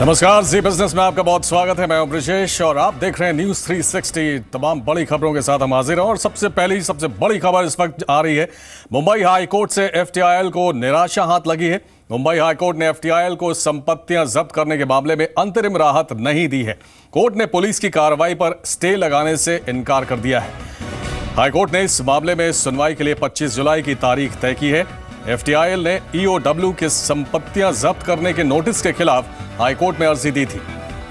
नमस्कार, जी बिजनेस में आपका बहुत स्वागत है। मैं हूं ब्रिजेश और आप देख रहे हैं न्यूज़ 360। तमाम बड़ी खबरों के साथ हम हाजिर हैं और सबसे बड़ी खबर इस वक्त आ रही है। मुंबई हाई कोर्ट से एफटीआईएल को निराशा हाथ लगी है। मुंबई हाई कोर्ट ने एफटीआईएल को संपत्तियां जब्त करने के मामले में अंतरिम राहत नहीं दी है। कोर्ट ने पुलिस की कार्रवाई पर स्टे लगाने से इनकार कर दिया है। हाईकोर्ट ने इस मामले में सुनवाई के लिए 25 जुलाई की तारीख तय की है। एफटीआईएल ने ईओडब्ल्यू की संपत्तियां जब्त करने के नोटिस के खिलाफ हाईकोर्ट में अर्जी दी थी।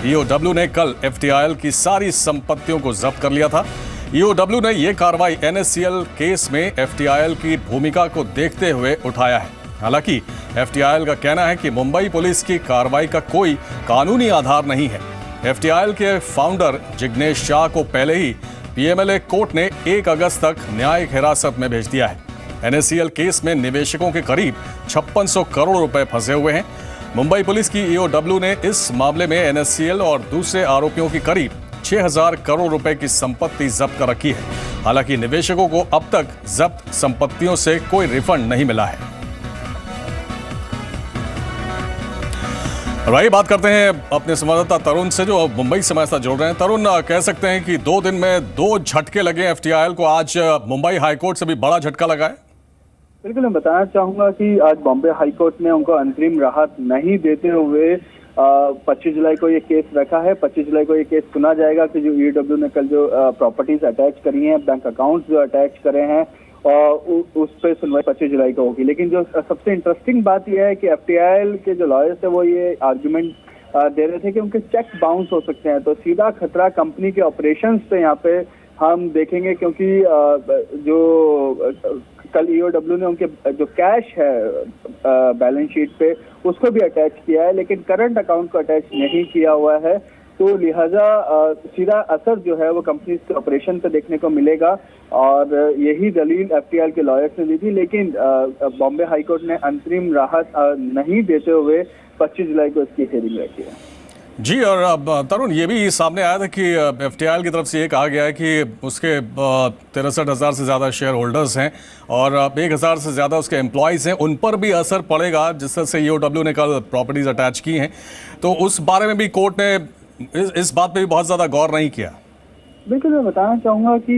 ईओडब्ल्यू ने कल एफटीआईएल की सारी संपत्तियों को जब्त कर लिया था। ईओडब्ल्यू ने यह कार्रवाई एनएससीएल केस में एफटीआईएल की भूमिका को देखते हुए उठाया है। हालांकि एफटीआईएल का कहना है कि मुंबई पुलिस की कार्रवाई का कोई कानूनी आधार नहीं है। एफटीआईएल के फाउंडर जिग्नेश शाह को पहले ही पीएमएलए कोर्ट ने 1 अगस्त तक न्यायिक हिरासत में भेज दिया है। एनएससीएल केस में निवेशकों के करीब 5600 करोड़ रुपए फंसे हुए हैं। मुंबई पुलिस की ईओडब्ल्यू ने इस मामले में एनएससीएल और दूसरे आरोपियों की करीब 6000 करोड़ रुपए की संपत्ति जब्त कर रखी है। हालांकि निवेशकों को अब तक जब्त संपत्तियों से कोई रिफंड नहीं मिला है। और वही बात करते हैं अपने संवाददाता तरुण से, जो मुंबई से हमारे साथ जुड़ रहे हैं। तरुण, कह सकते हैं कि 2 दिन में 2 झटके लगे एफटीआईएल को। आज मुंबई हाईकोर्ट से भी बड़ा झटका लगा है। बिल्कुल, मैं बताना चाहूंगा कि आज बॉम्बे हाईकोर्ट ने उनको अंतरिम राहत नहीं देते हुए 25 जुलाई को ये केस रखा है। 25 जुलाई को ये केस सुना जाएगा कि जो ईडब्ल्यू ने कल जो प्रॉपर्टीज अटैच करी हैं, बैंक अकाउंट्स जो अटैच करे हैं, और उस पर सुनवाई 25 जुलाई को होगी। लेकिन जो सबसे इंटरेस्टिंग बात यह है कि एफटीआईएल के जो लॉयर्स है वो ये आर्ग्यूमेंट दे रहे थे कि उनके चेक बाउंस हो सकते हैं। तो सीधा खतरा कंपनी के ऑपरेशंस पे यहाँ पे हम देखेंगे, क्योंकि जो कल ईओडब्ल्यू ने उनके जो कैश है बैलेंस शीट पे उसको भी अटैच किया है, लेकिन करंट अकाउंट को अटैच नहीं किया हुआ है। तो लिहाजा सीधा असर जो है वो कंपनी के ऑपरेशन पे देखने को मिलेगा, और यही दलील एफटीआईएल के लॉयर्स ने दी थी। लेकिन बॉम्बे हाईकोर्ट ने अंतरिम राहत नहीं देते हुए 25 जुलाई को इसकी हियरिंग रखी है। जी, और अब तरुण, ये भी सामने आया था कि एफटीआईएल की तरफ से ये कहा गया है कि उसके 63,000 से ज़्यादा शेयर होल्डर्स हैं और 1,000 से ज़्यादा उसके एम्प्लॉयज़ हैं, उन पर भी असर पड़ेगा जिस तरह से ईओडब्ल्यू ने कल प्रॉपर्टीज़ अटैच की हैं। तो उस बारे में भी कोर्ट ने इस बात पे भी बहुत ज़्यादा गौर नहीं किया। बिल्कुल, मैं बताना चाहूँगा कि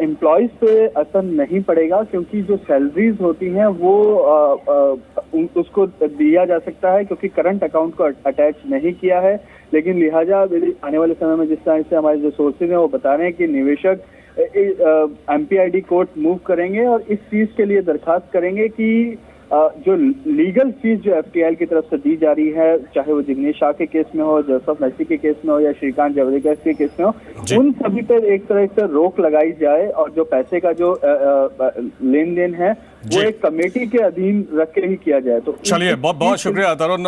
एम्प्लॉयज़ पे असर नहीं पड़ेगा, क्योंकि जो सैलरीज होती हैं वो उसको दिया जा सकता है, क्योंकि करंट अकाउंट को अटैच नहीं किया है। लेकिन लिहाजा आने वाले समय में जिस तरह से हमारे जो सोर्सेज हैं वो बता रहे हैं कि निवेशक एमपीआईडी कोर्ट मूव करेंगे और इस चीज़ के लिए दरखास्त करेंगे कि जो लीगल फीस जो एफटीआईएल की तरफ से दी जा रही है, चाहे वो जिग्नेश शाह के केस में हो, जोसेफ मैसी के केस में हो या श्रीकांत जावड़ेकर के केस में हो, उन सभी पर एक तरह से रोक लगाई जाए और जो पैसे का जो लेन देन है वो एक कमेटी के अधीन रख के ही किया जाए। तो चलिए, बहुत बहुत शुक्रिया तरुण।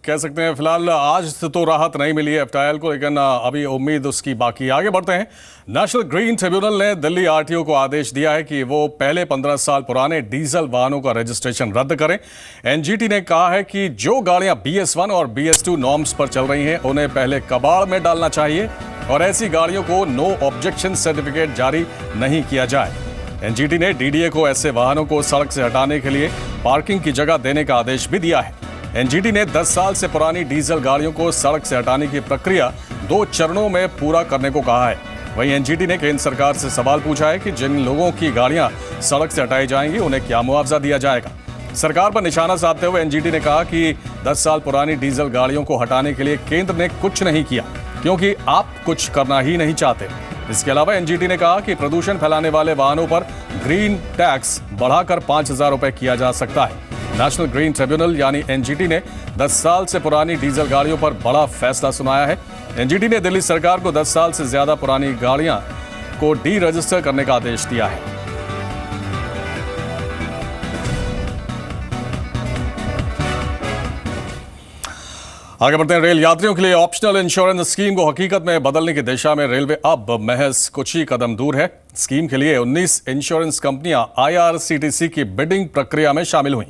कह सकते हैं फिलहाल आज से तो राहत नहीं मिली है एफटीआईएल को, लेकिन अभी उम्मीद उसकी बाकी। आगे बढ़ते हैं। नेशनल ग्रीन ट्रिब्यूनल ने दिल्ली आरटीओ को आदेश दिया है कि वो पहले 15 साल पुराने डीजल वाहनों का रजिस्ट्रेशन रद्द करें। एनजीटी ने कहा है कि जो गाड़ियां BS1 और BS2 नॉर्म्स पर चल रही हैं उन्हें पहले कबाड़ में डालना चाहिए और ऐसी गाड़ियों को नो ऑब्जेक्शन सर्टिफिकेट जारी नहीं किया जाए। एनजीटी ने डीडीए को ऐसे वाहनों को सड़क से हटाने के लिए पार्किंग की जगह देने का आदेश भी दिया है। एनजीटी ने 10 साल से पुरानी डीजल गाड़ियों को सड़क से हटाने की प्रक्रिया 2 चरणों में पूरा करने को कहा है। वहीं एनजीटी ने केंद्र सरकार से सवाल पूछा है कि जिन लोगों की गाड़ियां सड़क से हटाई जाएंगी उन्हें क्या मुआवजा दिया जाएगा। सरकार पर निशाना साधते हुए एनजीटी ने कहा कि 10 साल पुरानी डीजल गाड़ियों को हटाने के लिए केंद्र ने कुछ नहीं किया, क्योंकि आप कुछ करना ही नहीं चाहते। इसके अलावा एनजीटी ने कहा कि प्रदूषण फैलाने वाले वाहनों पर ग्रीन टैक्स बढ़ाकर 5,000 रुपए किया जा सकता है। नेशनल ग्रीन ट्रिब्यूनल यानी एनजीटी ने 10 साल से पुरानी डीजल गाड़ियों पर बड़ा फैसला सुनाया है। एनजीटी ने दिल्ली सरकार को 10 साल से ज्यादा पुरानी गाड़ियां को डी रजिस्टर करने का आदेश दिया है। आगे बढ़ते हैं। रेल यात्रियों के लिए ऑप्शनल इंश्योरेंस स्कीम को हकीकत में बदलने की दिशा में रेलवे अब महज कुछ ही कदम दूर है। स्कीम के लिए 19 इंश्योरेंस कंपनियां आईआरसीटीसी की बिडिंग प्रक्रिया में शामिल हुई।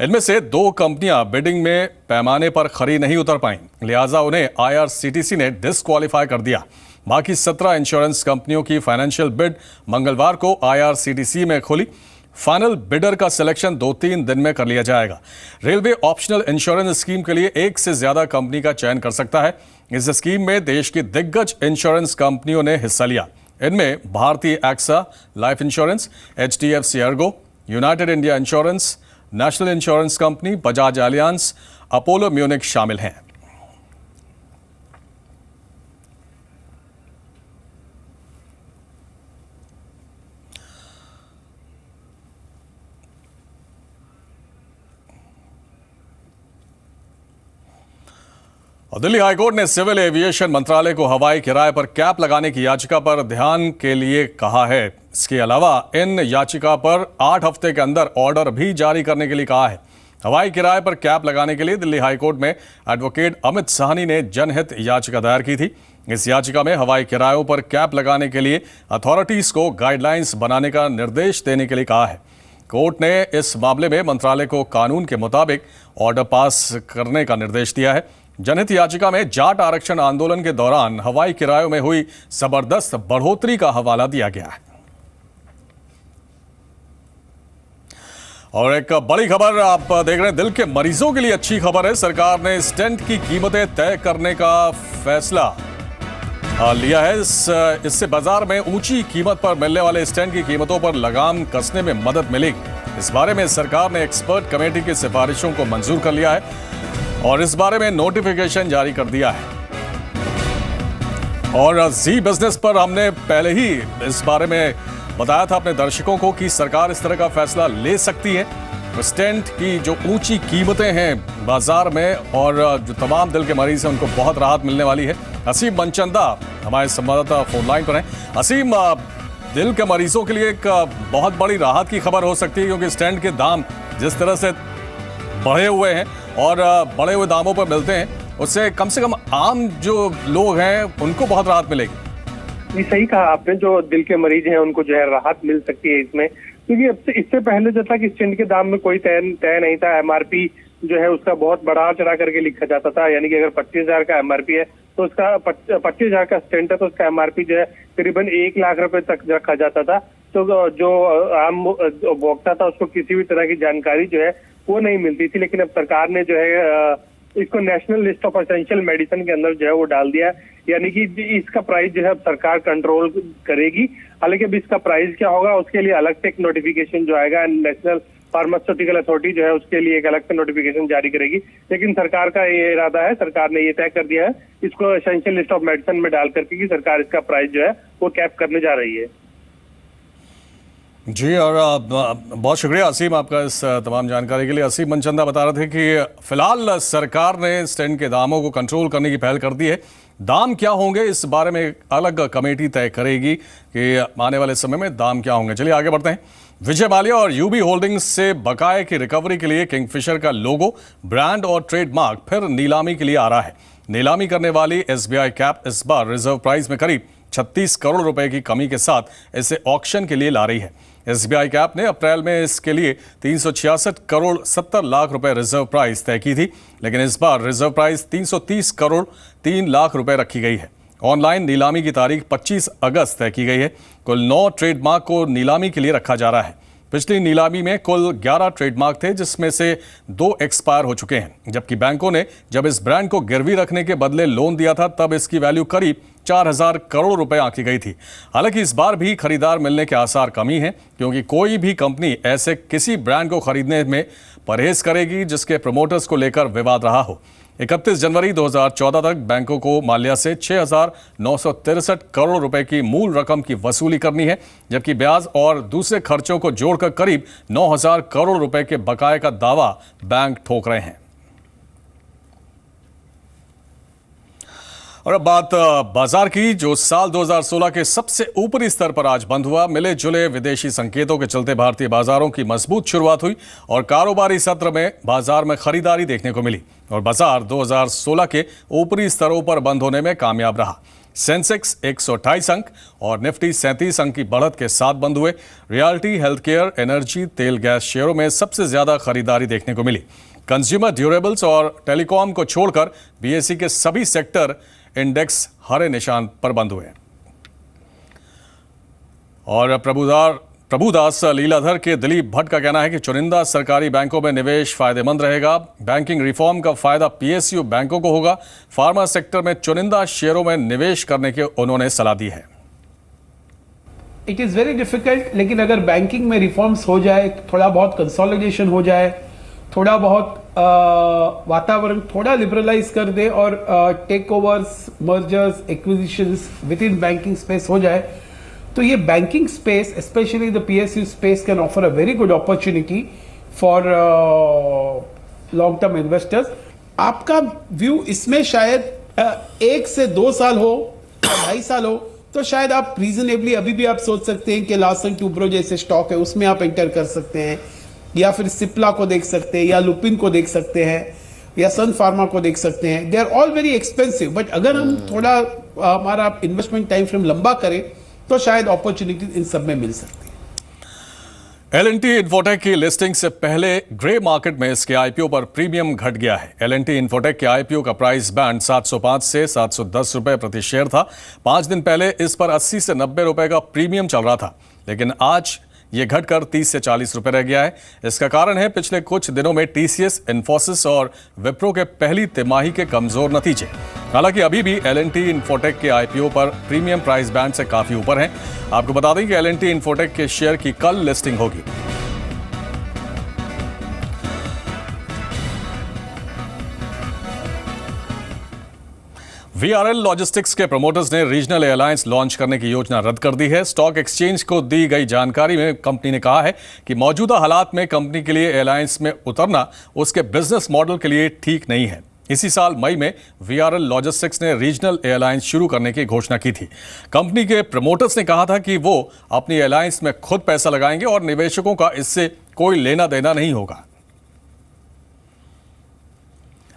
इनमें से 2 कंपनियां बिडिंग में पैमाने पर खरी नहीं उतर पाईं, लिहाजा उन्हें आईआरसीटीसी ने डिस्क्वालीफाई कर दिया। बाकी 17 इंश्योरेंस कंपनियों की फाइनेंशियल बिड मंगलवार को आईआरसीटीसी में खुली। फाइनल बिडर का सिलेक्शन 2-3 दिन में कर लिया जाएगा। रेलवे ऑप्शनल इंश्योरेंस स्कीम के लिए एक से ज्यादा कंपनी का चयन कर सकता है। इस स्कीम में देश की दिग्गज इंश्योरेंस कंपनियों ने हिस्सा लिया। इनमें भारतीय AXA life insurance, HDFC Ergo, United India Insurance, National Insurance Company, Bajaj Allianz, Apollo Munich शामिल हैं। और दिल्ली हाईकोर्ट ने सिविल एविएशन मंत्रालय को हवाई किराए पर कैप लगाने की याचिका पर ध्यान के लिए कहा है। इसके अलावा इन याचिका पर 8 हफ्ते के अंदर ऑर्डर भी जारी करने के लिए कहा है। हवाई किराए पर कैप लगाने के लिए दिल्ली हाईकोर्ट में एडवोकेट अमित साहनी ने जनहित याचिका दायर की थी। इस याचिका में हवाई किरायों पर कैप लगाने के लिए अथॉरिटीज को गाइडलाइंस बनाने का निर्देश देने के लिए कहा है। कोर्ट ने इस मामले में मंत्रालय को कानून के मुताबिक ऑर्डर पास करने का निर्देश दिया है। जनहित याचिका में जाट आरक्षण आंदोलन के दौरान हवाई किरायों में हुई जबरदस्त बढ़ोतरी का हवाला दिया गया है। और एक बड़ी खबर आप देख रहे हैं, दिल के मरीजों के लिए अच्छी खबर है। सरकार ने स्टेंट की कीमतें तय करने का फैसला लिया है। इससे बाजार में ऊंची कीमत पर मिलने वाले स्टेंट की कीमतों पर लगाम कसने में मदद मिलेगी। इस बारे में सरकार ने एक्सपर्ट कमेटी की सिफारिशों को मंजूर कर लिया है और इस बारे में नोटिफिकेशन जारी कर दिया है। और जी बिजनेस पर हमने पहले ही इस बारे में बताया था अपने दर्शकों को कि सरकार इस तरह का फैसला ले सकती है। स्टेंट की जो ऊंची कीमतें हैं बाजार में और जो तमाम दिल के मरीज हैं उनको बहुत राहत मिलने वाली है। असीम मनचंदा हमारे संवाददाता फोन लाइन पर हैं। असीम, दिल के मरीजों के लिए एक बहुत बड़ी राहत की खबर हो सकती है, क्योंकि स्टेंट के दाम जिस तरह से बढ़े हुए हैं और बढ़े हुए दामों पर मिलते हैं, उससे कम से कम आम जो लोग हैं उनको बहुत राहत मिलेगी। ये सही कहा आपने, जो दिल के मरीज हैं उनको जो है राहत मिल सकती है इसमें, क्योंकि इससे पहले जो था कि स्टेंट के दाम में कोई तय नहीं था। MRP जो है उसका बहुत बढ़ा चढ़ा करके लिखा जाता था, यानी कि अगर 25,000 का MRP है तो उसका 25,000 का स्टेंट है तो उसका MRP जो है करीबन 1 लाख रुपए तक रखा जाता था। तो जो आम उपभोक्ता था उसको किसी भी तरह की जानकारी जो है वो नहीं मिलती थी। लेकिन अब सरकार ने जो है इसको national list of essential medicine के अंदर जो है वो डाल दिया, यानी कि इसका प्राइस जो है अब सरकार कंट्रोल करेगी। हालांकि अब इसका प्राइस क्या होगा उसके लिए अलग से एक नोटिफिकेशन जो आएगा, नेशनल फार्मास्यूटिकल अथॉरिटी जो है उसके लिए एक अलग से नोटिफिकेशन जारी करेगी। लेकिन सरकार का ये इरादा है, सरकार ने ये तय कर दिया है इसको एसेंशियल लिस्ट ऑफ मेडिसिन में डाल करके कि सरकार इसका प्राइस जो है वो कैप करने जा रही है। जी, और बहुत शुक्रिया असीम आपका इस तमाम जानकारी के लिए। असीम मनचंदा बता रहे थे कि फिलहाल सरकार ने स्टेंट के दामों को कंट्रोल करने की पहल कर दी है। दाम क्या होंगे इस बारे में एक अलग कमेटी तय करेगी कि आने वाले समय में दाम क्या होंगे। चलिए आगे बढ़ते हैं। विजय माल्या और यूबी होल्डिंग्स से बकाये की रिकवरी के लिए किंगफिशर का लोगो, ब्रांड और ट्रेडमार्क फिर नीलामी के लिए आ रहा है। नीलामी करने वाली SBI कैप इस बार रिजर्व प्राइस में करीब 36 करोड़ रुपए की कमी के साथ इसे ऑक्शन के लिए ला रही है। SBI कैप ने अप्रैल में इसके लिए 366 करोड़ 70 लाख रुपए रिजर्व प्राइस तय की थी, लेकिन इस बार रिजर्व प्राइस 330 करोड़ 3 लाख रुपए रखी गई है। ऑनलाइन नीलामी की तारीख 25 अगस्त तय की गई है। कुल 9 ट्रेडमार्क को नीलामी के लिए रखा जा रहा है। पिछली नीलामी में कुल 11 ट्रेडमार्क थे, जिसमें से 2 एक्सपायर हो चुके हैं, जबकि बैंकों ने जब इस ब्रांड को गिरवी रखने के बदले लोन दिया था तब इसकी वैल्यू करीब 4,000 करोड़ रुपए आंकी गई थी। हालांकि इस बार भी खरीदार मिलने के आसार कमी है, क्योंकि कोई भी कंपनी ऐसे किसी ब्रांड को खरीदने में परहेज करेगी जिसके प्रमोटर्स को लेकर विवाद रहा हो। 31 जनवरी 2014 तक बैंकों को माल्या से 6,963 करोड़ रुपए की मूल रकम की वसूली करनी है, जबकि ब्याज और दूसरे खर्चों को जोड़कर करीब 9,000 करोड़ रुपए के बकाये का दावा बैंक ठोक रहे हैं। और अब बात बाजार की, जो साल 2016 के सबसे ऊपरी स्तर पर आज बंद हुआ। मिले जुले विदेशी संकेतों के चलते भारतीय बाजारों की मजबूत शुरुआत हुई और कारोबारी सत्र में बाजार में खरीदारी देखने को मिली और बाजार 2016 के ऊपरी स्तरों पर बंद होने में कामयाब रहा। सेंसेक्स 128 अंक और निफ्टी 37 अंक की बढ़त के साथ बंद हुए। रियल्टी, हेल्थ केयर, एनर्जी, तेल गैस शेयरों में सबसे ज्यादा खरीदारी देखने को मिली। कंज्यूमर ड्यूरेबल्स और टेलीकॉम को छोड़कर BSE के सभी सेक्टर इंडेक्स हरे निशान पर बंद हुए और प्रबुद्धार प्रभुदास लीलाधर के दिलीप भट्ट का कहना है कि चुनिंदा सरकारी बैंकों में निवेश फायदेमंद रहेगा। बैंकिंग रिफॉर्म का फायदा पीएसयू बैंकों को होगा। फार्मा सेक्टर में चुनिंदा शेयरों में निवेश करने की उन्होंने सलाह दी है। इट इज़ वेरी डिफिकल्ट, लेकिन अगर बैंकिंग में रिफॉर्म्स हो जाए, थोड़ा बहुत कंसोलिडेशन हो जाए, थोड़ा बहुत वातावरण थोड़ा लिबरलाइज कर दे और take overs, mergers, acquisitions within banking space हो जाए, तो ये banking space, specially the PSU space, can offer a very good opportunity for long term investors. आपका व्यू इसमें शायद 1 से 2 साल हो या 2.5 साल हो, तो शायद आप रीजनेबली अभी भी आप सोच सकते हैं कि लार्सन टुब्रो जैसे स्टॉक है उसमें आप एंटर कर सकते हैं, या फिर सिप्ला को देख सकते हैं, या लुपिन को देख सकते हैं, या सन फार्मा को देख सकते हैं। They are all very expensive, but अगर हम थोड़ा हमारा इन्वेस्टमेंट टाइम फ्रेम लंबा करें तो शायद अपॉर्चुनिटी इन सब में मिल सकती है। L&T इन्फोटेक की लिस्टिंग से पहले ग्रे मार्केट में इसके आईपीओ पर प्रीमियम घट गया है। L&T इन्फोटेक के आईपीओ का प्राइस बैंड 705 से 710 रुपए प्रति शेयर था। 5 दिन पहले इस पर 80 से 90 रुपए का प्रीमियम चल रहा था, लेकिन आज ये घटकर 30 से 40 रुपए रह गया है। इसका कारण है पिछले कुछ दिनों में टीसीएस, इन्फोसिस और विप्रो के पहली तिमाही के कमजोर नतीजे। हालांकि अभी भी L&T इन्फोटेक के आईपीओ पर प्रीमियम प्राइस बैंड से काफी ऊपर हैं। आपको बता दें कि L&T इन्फोटेक के शेयर की कल लिस्टिंग होगी। VRL लॉजिस्टिक्स के प्रमोटर्स ने रीजनल एयरलाइंस लॉन्च करने की योजना रद्द कर दी है। स्टॉक एक्सचेंज को दी गई जानकारी में कंपनी ने कहा है कि मौजूदा हालात में कंपनी के लिए एयरलाइंस में उतरना उसके बिजनेस मॉडल के लिए ठीक नहीं है। इसी साल मई में VRL लॉजिस्टिक्स ने रीजनल एयरलाइंस शुरू करने की घोषणा की थी। कंपनी के प्रमोटर्स ने कहा था कि वो अपनी एयरलाइंस में खुद पैसा लगाएंगे और निवेशकों का इससे कोई लेना देना नहीं होगा।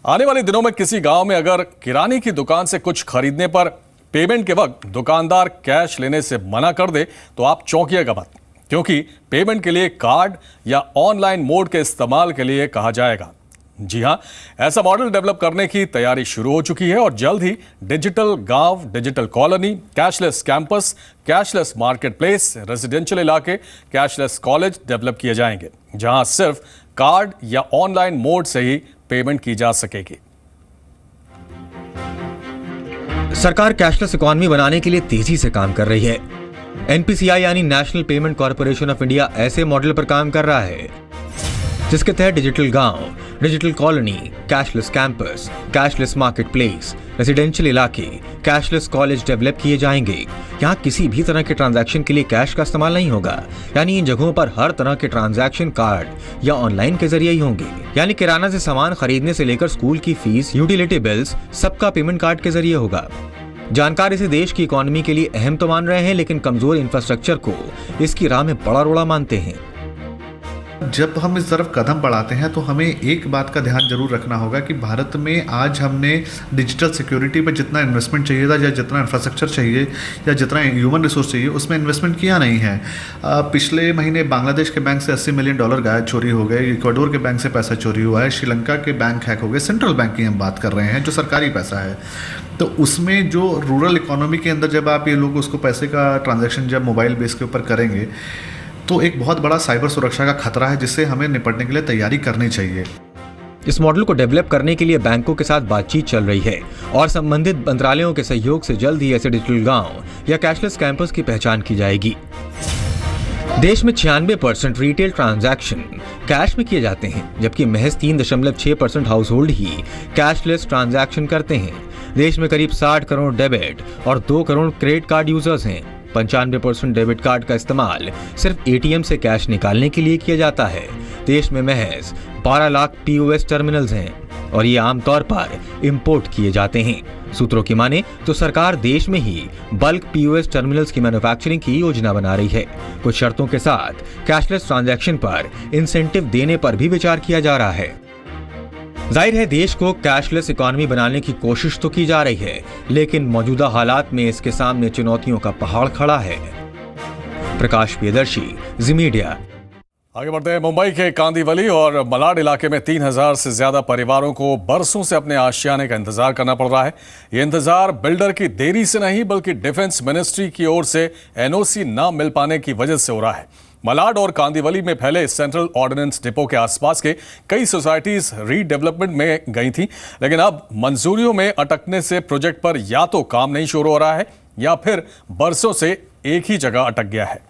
आने वाले दिनों में किसी गांव में अगर किराने की दुकान से कुछ खरीदने पर पेमेंट के वक्त दुकानदार कैश लेने से मना कर दे तो आप चौंकिएगा मत, क्योंकि पेमेंट के लिए कार्ड या ऑनलाइन मोड के इस्तेमाल के लिए कहा जाएगा। जी हां, ऐसा मॉडल डेवलप करने की तैयारी शुरू हो चुकी है और जल्द ही डिजिटल गांव, digital colony, cashless campus, cashless market place, residential इलाके, कैशलेस कॉलेज डेवलप किए जाएंगे, जहां सिर्फ कार्ड या ऑनलाइन मोड से ही पेमेंट की जा सकेगी। सरकार कैशलेस इकोनॉमी बनाने के लिए तेजी से काम कर रही है। एनपीसीआई यानी national payment corporation of India ऐसे मॉडल पर काम कर रहा है जिसके तहत डिजिटल गांव, digital colony, cashless campus, cashless market place, residential इलाके, कैशलेस कॉलेज डेवलप किए जाएंगे। यहाँ किसी भी तरह के ट्रांजैक्शन के लिए कैश का इस्तेमाल नहीं होगा, यानी इन जगहों पर हर तरह के ट्रांजैक्शन कार्ड या ऑनलाइन के जरिए ही होंगे। यानी किराना से सामान खरीदने से लेकर स्कूल की फीस, यूटिलिटी बिल्स, सबका पेमेंट कार्ड के जरिए होगा। जानकार इसे देश की इकोनॉमी के लिए अहम तो मान रहे हैं, लेकिन कमजोर इंफ्रास्ट्रक्चर को इसकी राह में बड़ा रोड़ा मानते हैं। जब हम इस तरफ कदम बढ़ाते हैं तो हमें एक बात का ध्यान जरूर रखना होगा कि भारत में आज हमने डिजिटल सिक्योरिटी पर जितना इन्वेस्टमेंट चाहिए था, या जितना इंफ्रास्ट्रक्चर चाहिए, या जितना ह्यूमन रिसोर्स चाहिए, उसमें इन्वेस्टमेंट किया नहीं है। पिछले महीने बांग्लादेश के बैंक से $80 मिलियन गायब चोरी हो गए, इक्वाडोर के बैंक से पैसा चोरी हुआ है, श्रीलंका के बैंक हैक हो गए। सेंट्रल बैंक की हम बात कर रहे हैं, जो सरकारी पैसा है। तो उसमें जो रूरल इकोनॉमी के अंदर जब आप ये लोग उसको पैसे का ट्रांजैक्शन जब मोबाइल बेस के ऊपर करेंगे तो एक बहुत बड़ा साइबर सुरक्षा का खतरा है, जिससे हमें निपटने के लिए तैयारी करनी चाहिए। इस मॉडल को डेवलप करने के लिए बैंकों के साथ बातचीत चल रही है और संबंधित मंत्रालयों के सहयोग से जल्द ही ऐसे डिजिटल गांव या कैशलेस कैंपस की पहचान की जाएगी। देश में 96% रिटेल ट्रांजैक्शन कैश में किए जाते हैं, जबकि महज 3.6% हाउस होल्ड ही कैशलेस ट्रांजैक्शन करते हैं। देश में करीब 60 करोड़ डेबिट और 2 करोड़ क्रेडिट कार्ड यूजर्स हैं। 95% डेबिट कार्ड का इस्तेमाल सिर्फ एटीएम से कैश निकालने के लिए किया जाता है। देश में महज 12 लाख पीओएस टर्मिनल्स हैं और ये आमतौर पर इंपोर्ट किए जाते हैं। सूत्रों की माने तो सरकार देश में ही बल्क पीओएस टर्मिनल्स की मैन्युफैक्चरिंग की योजना बना रही है। कुछ शर्तों के साथ कैशलेस ट्रांजैक्शन पर इंसेंटिव देने पर भी विचार किया जा रहा है। जाहिर है देश को कैशलेस इकोनॉमी बनाने की कोशिश तो की जा रही है, लेकिन मौजूदा हालात में इसके सामने चुनौतियों का पहाड़ खड़ा है। प्रकाश प्रियदर्शी, जी मीडिया। आगे बढ़ते हैं। मुंबई के कांदीवली और मलाड इलाके में 3000 से ज्यादा परिवारों को बरसों से अपने आशियाने का इंतजार करना पड़ रहा है। ये इंतजार बिल्डर की देरी से नहीं, बल्कि डिफेंस मिनिस्ट्री की ओर से एनओसी न मिल पाने की वजह से हो रहा है। मलाड और कांदिवली में फैले सेंट्रल ऑर्डिनेंस डिपो के आसपास के कई सोसाइटीज रीडेवलपमेंट में गई थी, लेकिन अब मंजूरियों में अटकने से प्रोजेक्ट पर या तो काम नहीं शुरू हो रहा है या फिर बरसों से एक ही जगह अटक गया है।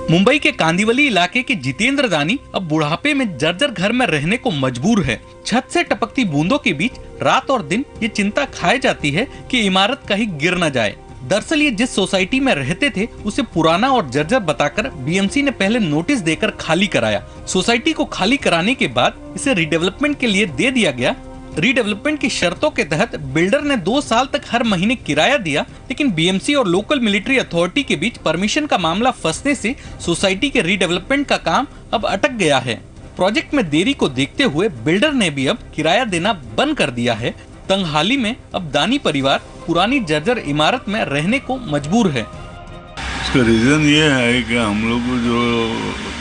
मुंबई के कांदिवली इलाके के जितेंद्र दानी अब बुढ़ापे में जर्जर घर में रहने को मजबूर है। छत से टपकती बूंदों के बीच रात और दिन ये चिंता खाए जाती है कि इमारत कहीं गिर न जाए। दरअसल ये जिस सोसाइटी में रहते थे उसे पुराना और जर्जर बताकर बीएमसी ने पहले नोटिस देकर खाली कराया। सोसाइटी को खाली कराने के बाद इसे रीडेवलपमेंट के लिए दे दिया गया। रीडेवलपमेंट की शर्तों के तहत बिल्डर ने 2 साल तक हर महीने किराया दिया, लेकिन बीएमसी और लोकल मिलिट्री अथॉरिटी के बीच परमिशन का मामला फंसने से सोसाइटी के रीडेवलपमेंट का काम अब अटक गया है। प्रोजेक्ट में देरी को देखते हुए बिल्डर ने भी अब किराया देना बंद कर दिया है। तंगहाली में अब दानी परिवार पुरानी जर्जर इमारत में रहने को मजबूर है। इसका रीजन ये है कि हम लोग को जो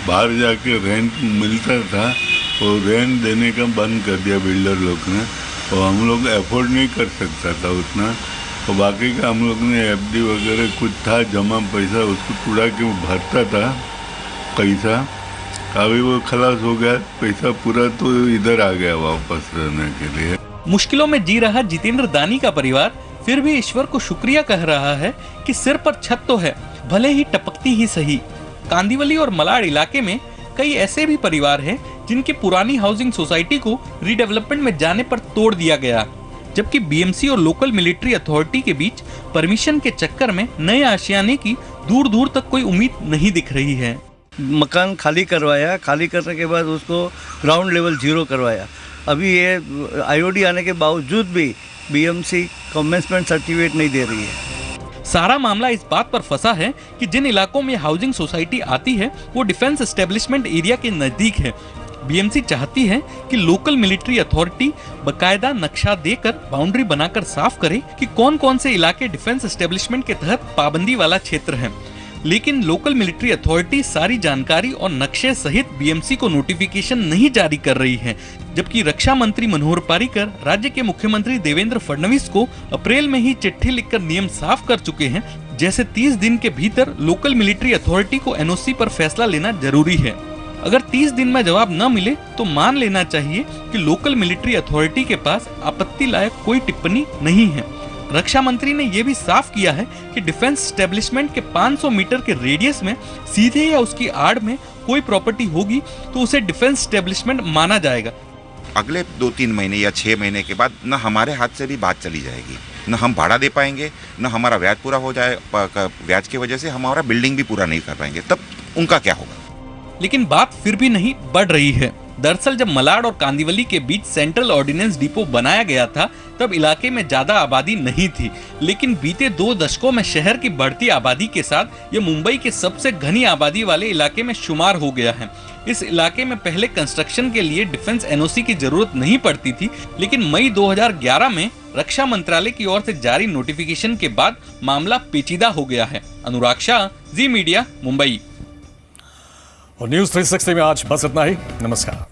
बाहर जाके रेंट मिलता था वो रेंट देने का बंद कर दिया बिल्डर लोग ने, और हम लोग अफोर्ड नहीं कर सकता था उतना। और बाकी का हम लोग ने एफडी वगैरह कुछ था जमा पैसा, उसको टुड़ा के भरता था पैसा। अभी वो खलास हो गया पैसा पूरा, तो इधर आ गया वापस रहने के लिए। मुश्किलों में जी रहा जितेंद्र दानी का परिवार फिर भी ईश्वर को शुक्रिया कह रहा है कि सिर पर छत तो है, भले ही टपकती ही सही। कांदिवली और मलाड इलाके में कई ऐसे भी परिवार हैं जिनकी पुरानी हाउसिंग सोसाइटी को रीडेवलपमेंट में जाने पर तोड़ दिया गया, जबकि बीएमसी और लोकल मिलिट्री अथॉरिटी के बीच परमिशन के चक्कर में नए आशियाने की दूर दूर तक कोई उम्मीद नहीं दिख रही है। मकान खाली करवाया, खाली करने के बाद उसको ग्राउंड लेवल 0 करवाया। अभी ये आईओडी आने के बावजूद भी बीएमसी कमेंसमेंट सर्टिफिकेट नहीं दे रही है। सारा मामला इस बात पर फंसा है कि जिन इलाकों में हाउसिंग सोसाइटी आती है वो डिफेंस एस्टेब्लिशमेंट एरिया के नजदीक है। बीएमसी चाहती है कि लोकल मिलिट्री अथॉरिटी बकायदा नक्शा देकर बाउंड्री बनाकर साफ करे कि कौन कौन से इलाके डिफेंस एस्टेब्लिशमेंट के तहत पाबंदी वाला क्षेत्र है, लेकिन लोकल मिलिट्री अथॉरिटी सारी जानकारी और नक्शे सहित बीएमसी को नोटिफिकेशन नहीं जारी कर रही है। जबकि रक्षा मंत्री मनोहर पारीकर राज्य के मुख्यमंत्री देवेंद्र फडणवीस को अप्रैल में ही चिट्ठी लिखकर नियम साफ कर चुके हैं, जैसे 30 दिन के भीतर लोकल मिलिट्री अथॉरिटी को एनओसी पर फैसला लेना जरूरी है। अगर 30 दिन में जवाब न मिले तो मान लेना चाहिए कि लोकल मिलिट्री अथॉरिटी के पास आपत्ति लायक कोई टिप्पणी नहीं है। रक्षा मंत्री ने यह भी साफ किया है कि डिफेंस एस्टेब्लिशमेंट के 500 मीटर के रेडियस में सीधे या उसकी आड़ में कोई प्रॉपर्टी होगी तो उसे डिफेंस एस्टेब्लिशमेंट माना जाएगा। अगले 2-3 महीने या 6 महीने के बाद न हमारे हाथ से भी बात चली जाएगी, न हम भाड़ा दे पाएंगे, न हमारा ब्याज पूरा हो जाए, ब्याज की वजह से हमारा बिल्डिंग भी पूरा नहीं कर पाएंगे, तब उनका क्या होगा। लेकिन बात फिर भी नहीं बढ़ रही है। दरअसल जब मलाड और कांदिवली के बीच सेंट्रल ऑर्डिनेंस डिपो बनाया गया था तब इलाके में ज्यादा आबादी नहीं थी, लेकिन बीते 2 दशकों में शहर की बढ़ती आबादी के साथ ये मुंबई के सबसे घनी आबादी वाले इलाके में शुमार हो गया है। इस इलाके में पहले कंस्ट्रक्शन के लिए डिफेंस एनओसी की जरूरत नहीं पड़ती थी, लेकिन मई 2011 में रक्षा मंत्रालय की ओर से जारी नोटिफिकेशन के बाद मामला पेचीदा हो गया है। अनुराग शाह, जी मीडिया, मुंबई। और न्यूज़ 360 में आज बस इतना ही। नमस्कार।